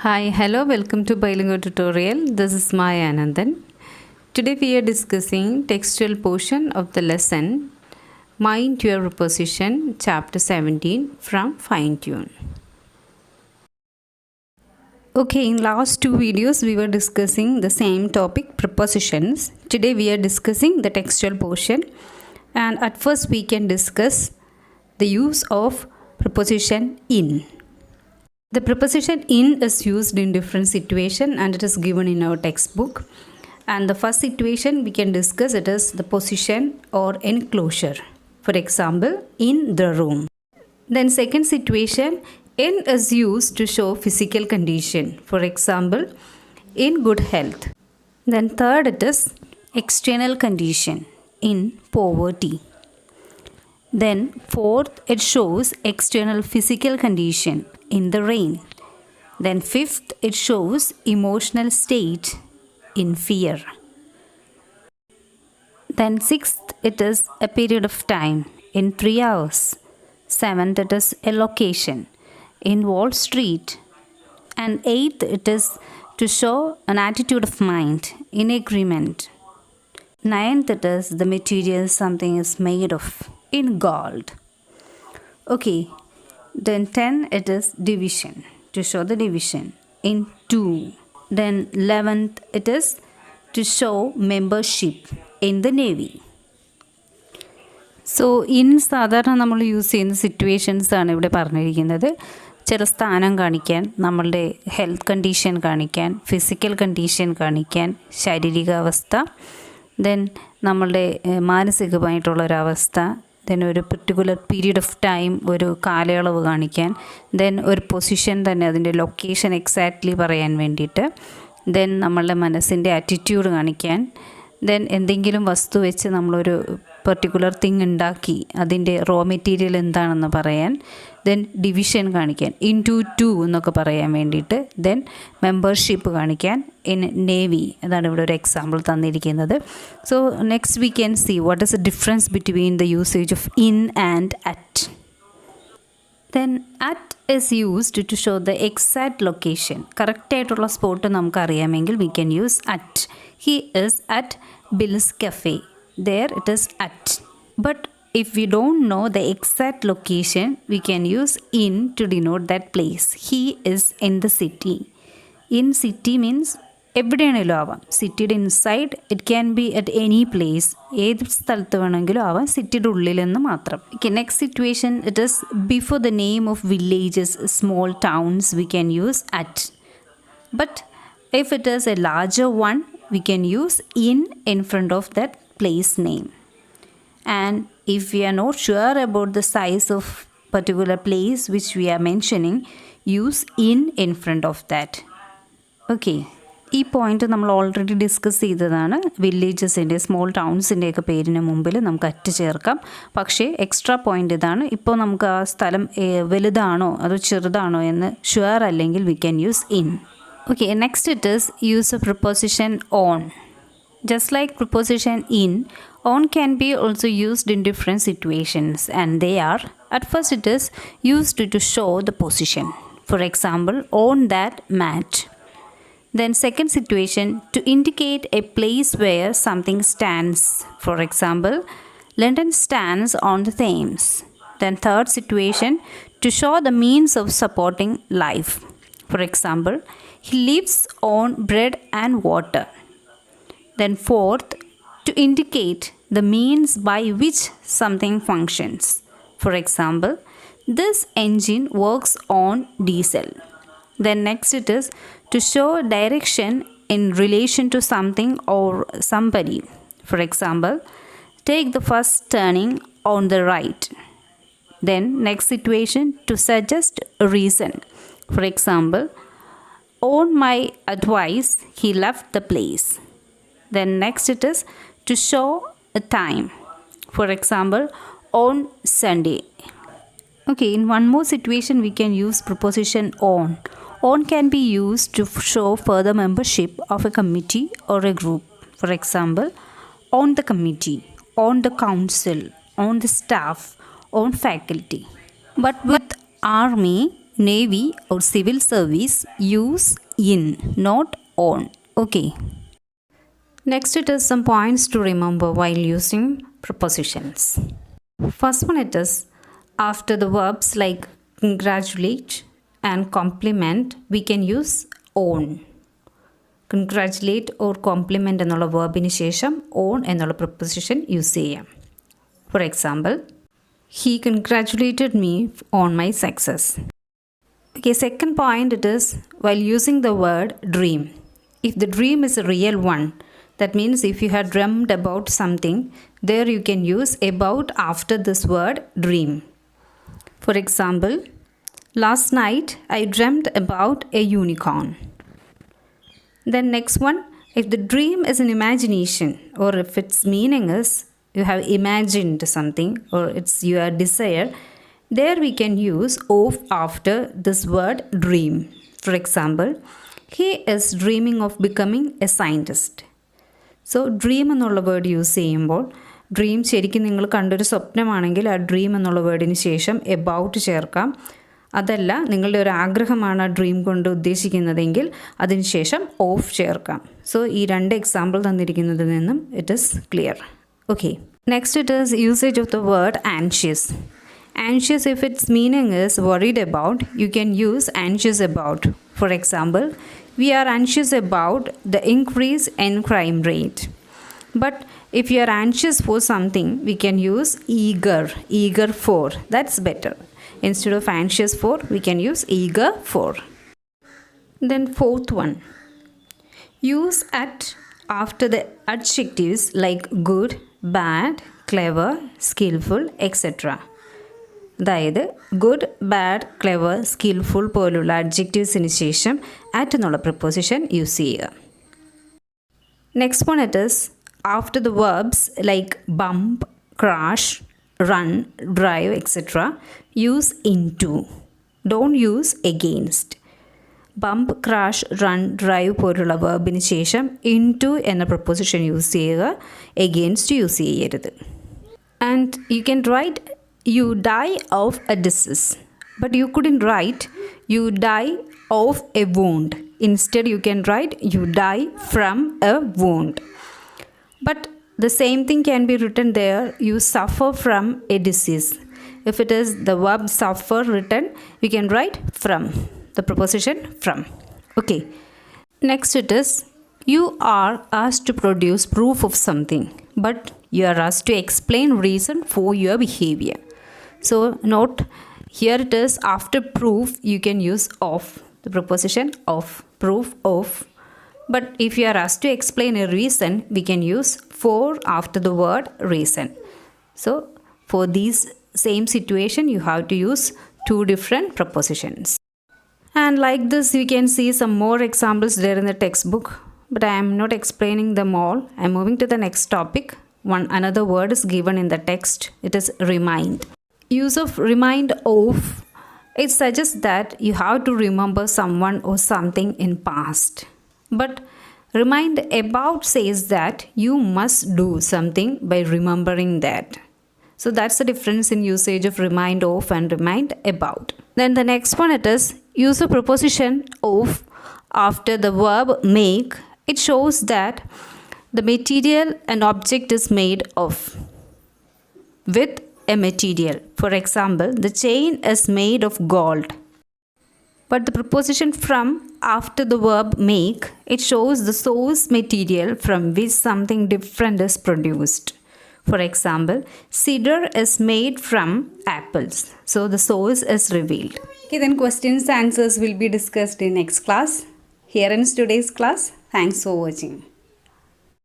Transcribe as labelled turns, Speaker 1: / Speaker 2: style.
Speaker 1: Hi, hello, welcome to Bilingual Tutorial. This is Maya Anandan. Today we are discussing textual portion of the lesson Mind Your Preposition, Chapter 17 from Fine Tune. Okay, in last two videos we were discussing the same topic, prepositions. Today we are discussing the textual portion, and at first we can discuss the use of preposition in. The preposition in is used in different situations and it is given in our textbook. And the first situation we can discuss it is the position or enclosure. For example, in the room. Then second situation, in is used to show physical condition. For example, in good health. Then third it is external condition, in poverty. Then fourth, it shows external physical condition, in the rain. Then fifth, it shows emotional state, in fear. Then sixth, it is a period of time, in 3 hours. Seventh, it is a location, in Wall Street. And eighth, it is to show an attitude of mind, in agreement. Ninth, it is the material something is made of, in gold. Okay, then 10 it is division, to show the division, in 2. Then 11th it is to show membership, in the navy. So in സാധാരണ നമ്മൾ use ചെയ്യുന്ന situations ആണ് ഇവിടെ പറഞ്ഞിരിക്കുന്നത്. ചില സ്ഥാനം കാണിക്കാൻ, നമ്മളുടെ ഹെൽത്ത് കണ്ടീഷൻ കാണിക്കാൻ, ഫിസിക്കൽ കണ്ടീഷൻ കാണിക്കാൻ, ശാരീരികാവസ്ഥ, ദെൻ നമ്മളുടെ മാനസികമായിട്ടുള്ളൊരവസ്ഥ, ദെൻ ഒരു പെർട്ടിക്കുലർ പീരീഡ് ഓഫ് ടൈം, ഒരു കാലയളവ് കാണിക്കാൻ, ദെൻ ഒരു പൊസിഷൻ തന്നെ അതിൻ്റെ ലൊക്കേഷൻ എക്സാക്ട്ലി പറയാൻ വേണ്ടിയിട്ട്, ദെൻ നമ്മളുടെ മനസ്സിൻ്റെ ആറ്റിറ്റ്യൂഡ് കാണിക്കാൻ, ദെൻ എന്തെങ്കിലും വസ്തു വെച്ച് നമ്മളൊരു പെർട്ടിക്കുലർ തിങ് ഉണ്ടാക്കി അതിൻ്റെ റോ മെറ്റീരിയൽ എന്താണെന്ന് പറയാൻ, ദെൻ ഡിവിഷൻ കാണിക്കാൻ, ഇൻ ടു എന്നൊക്കെ പറയാൻ വേണ്ടിയിട്ട്, ദെൻ മെമ്പർഷിപ്പ് കാണിക്കാൻ, ഇൻ നേവി. അതാണ് ഇവിടെ ഒരു എക്സാമ്പിൾ തന്നിരിക്കുന്നത്. So next we can see what is the difference between the usage of in and at. Then at is used to show the exact location. കറക്റ്റായിട്ടുള്ള spot നമുക്കറിയാമെങ്കിൽ we can use at. He is at Bill's cafe. There it is at. But if we don't know the exact location, we can use in to denote that place. He is in the city. In city means എവിടെയാണെങ്കിലും ആവാം. സിറ്റിയുടെ inside it can be at any place. ഏത് സ്ഥലത്ത് വേണമെങ്കിലും ആവാം, സിറ്റിയുടെ ഉള്ളിലെന്ന് മാത്രം. Okay, next situation it is before the name of villages, small towns, we can use at. But if it is A larger one, we can use in front of that place name. And if we are not sure about the size of particular place which we are mentioning, use in front of that. Okay. ഈ point നമ്മൾ already discuss ചെയ്തതാണ്. വില്ലേജസിൻ്റെ, small ടൗൺസിൻ്റെയൊക്കെ പേരിന് മുമ്പിൽ നമുക്ക് at ചേർക്കാം. പക്ഷേ extra point ഇതാണ്. ഇപ്പോൾ നമുക്ക് ആ സ്ഥലം വലുതാണോ അതോ ചെറുതാണോ എന്ന് ഷുവർ അല്ലെങ്കിൽ we can use in. Okay, next it is use of preposition on. Just like preposition in, on can be also used in different situations, and they are, at first it is used to show the position. For example, on that mat. Then second situation, to indicate a place where something stands. For example, London stands on the Thames. Then third situation, to show the means of supporting life. For example, he lives on bread and water. Then fourth, to indicate the means by which something functions. For example, this engine works on diesel. Then next it is to show direction in relation to something or somebody. For example, take the first turning on the right. Then next situation, to suggest a reason. For example, on my advice, he left the place. Then next it is to show a time. For example, on Sunday. Okay, in one more situation we can use preposition on. On can be used to show further membership of a committee or a group. For example, on the committee, on the council, on the staff, on faculty. But with army, Navy or civil service, use in, not on. Okay. Next, it is some points to remember while using prepositions. First one, it is after the verbs like congratulate and compliment, we can use on. Congratulate or compliment എന്നുള്ള വേർബിന് ശേഷം on എന്നുള്ള preposition use ചെയ്യാം. For example, he congratulated me on my success. Okay, second point, it is while using the word dream. If the dream is a real one, that means if you had dreamed about something, there you can use about after this word dream. For example, last night I dreamt about a unicorn. Then next one, if the dream is an imagination or if its meaning is you have imagined something or it's your desire, there we can use of after this word dream. For example, he is dreaming of becoming a scientist. So dream എന്നുള്ള word use ചെയ്യുമ്പോൾ dream ശരിക്കും നിങ്ങൾ കണ്ടൊരു സ്വപ്നമാണെങ്കിൽ ആ dream എന്നുള്ള വേർഡിന് ശേഷം about ചേർക്കാം. അതല്ല നിങ്ങളുടെ ഒരു ആഗ്രഹമാണ് ആ ഡ്രീം കൊണ്ട് ഉദ്ദേശിക്കുന്നതെങ്കിൽ അതിന് ശേഷം ഓഫ് ചേർക്കാം. സോ ഈ രണ്ട് എക്സാമ്പിൾ തന്നിരിക്കുന്നതിൽ നിന്നും it is clear. Okay, next it is usage of the word anxious. Anxious, if its meaning is worried about, you can use anxious about. For example, we are anxious about the increase in crime rate. But if you are anxious for something, we can use eager for. That's better. Instead of anxious for, we can use eager for. Then fourth one, use at after the adjectives like good, bad, clever, skillful, etc. അതായത് good, bad, clever, skillful പോലുള്ള അഡ്ജക്റ്റീവ്സിന് ശേഷം at എന്നുള്ള preposition use ചെയ്യുക. Next one it is after the verbs like bump, crash, run, drive etcetera, use into. Don't use against. Bump, crash, run, drive പോലുള്ള വേർബിന് ശേഷം into എന്ന preposition use ചെയ്യുക, എഗെയിൻസ്റ്റ് യൂസ് ചെയ്യരുത്. And you can write you die of a disease, but you couldn't write you die of a wound. Instead you can write you die from a wound. But the same thing can be written there, you suffer from a disease. If it is the verb suffer written, you can write from, the preposition from. Okay, next it is you are asked to produce proof of something, but you are asked to explain reason for your behavior. So note here it is after proof you can use of, the preposition of, proof of. But if you are asked to explain a reason, we can use for after the word reason. So for these same situation you have to use two different prepositions. And like this you can see some more examples there in the textbook, but I am not explaining them all. I am moving to the next topic. Another word is given in the text. It is remind. Use of remind of, it suggests that you have to remember someone or something in past. But remind about says that you must do something by remembering that. So that's the difference in usage of remind of and remind about. Then the next one it is use a preposition of after the verb make. It shows that the material and object is made of with a material. For example, the chain is made of gold. But the preposition from after the verb make, it shows the source material from which something different is produced. For example, cedar is made from apples. So the source is revealed. Okay, then questions and answers will be discussed in next class. Here ends today's class. Thanks for watching.